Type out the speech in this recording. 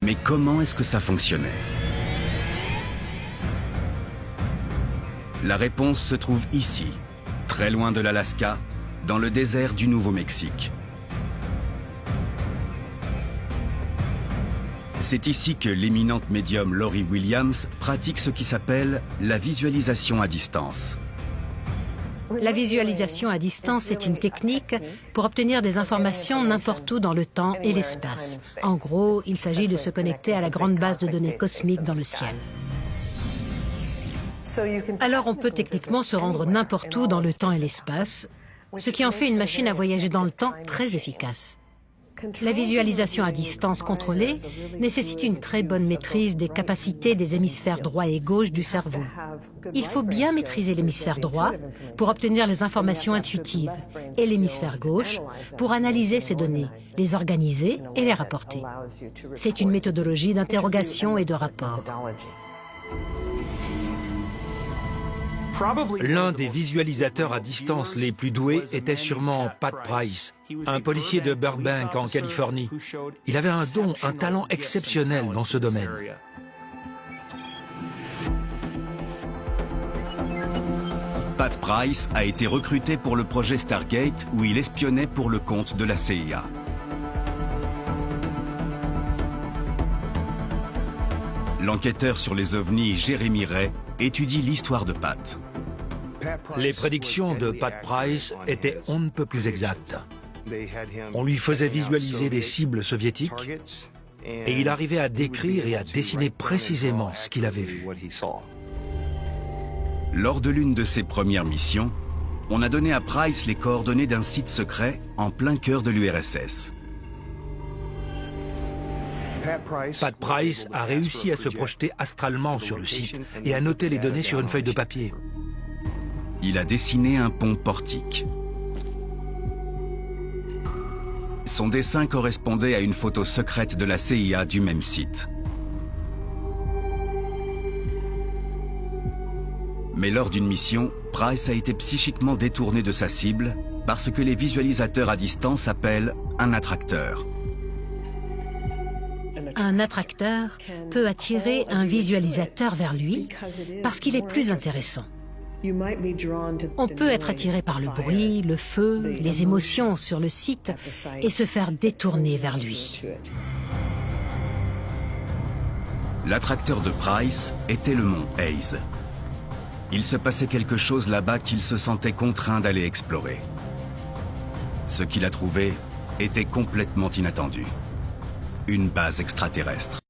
Mais comment est-ce que ça fonctionnait? La réponse se trouve ici, très loin de l'Alaska, dans le désert du Nouveau-Mexique. C'est ici que l'éminente médium Laurie Williams pratique ce qui s'appelle la visualisation à distance. La visualisation à distance est une technique pour obtenir des informations n'importe où dans le temps et l'espace. En gros, il s'agit de se connecter à la grande base de données cosmique dans le ciel. Alors on peut techniquement se rendre n'importe où dans le temps et l'espace, ce qui en fait une machine à voyager dans le temps très efficace. La visualisation à distance contrôlée nécessite une très bonne maîtrise des capacités des hémisphères droit et gauche du cerveau. Il faut bien maîtriser l'hémisphère droit pour obtenir les informations intuitives et l'hémisphère gauche pour analyser ces données, les organiser et les rapporter. C'est une méthodologie d'interrogation et de rapport. L'un des visualisateurs à distance les plus doués était sûrement Pat Price, un policier de Burbank en Californie. Il avait un don, un talent exceptionnel dans ce domaine. Pat Price a été recruté pour le projet Stargate où il espionnait pour le compte de la CIA. L'enquêteur sur les ovnis Jeremy Ray étudie l'histoire de Pat. Les prédictions de Pat Price étaient on ne peut plus exactes. On lui faisait visualiser des cibles soviétiques et il arrivait à décrire et à dessiner précisément ce qu'il avait vu. Lors de l'une de ses premières missions, on a donné à Price les coordonnées d'un site secret en plein cœur de l'URSS. Pat Price a réussi à se projeter astralement sur le site et à noter les données sur une feuille de papier. Il a dessiné un pont portique. Son dessin correspondait à une photo secrète de la CIA du même site. Mais lors d'une mission, Price a été psychiquement détourné de sa cible parce que les visualisateurs à distance appellent un attracteur. Un attracteur peut attirer un visualisateur vers lui parce qu'il est plus intéressant. On peut être attiré par le bruit, le feu, les émotions sur le site et se faire détourner vers lui. L'attracteur de Price était le mont Hayes. Il se passait quelque chose là-bas qu'il se sentait contraint d'aller explorer. Ce qu'il a trouvé était complètement inattendu. Une base extraterrestre.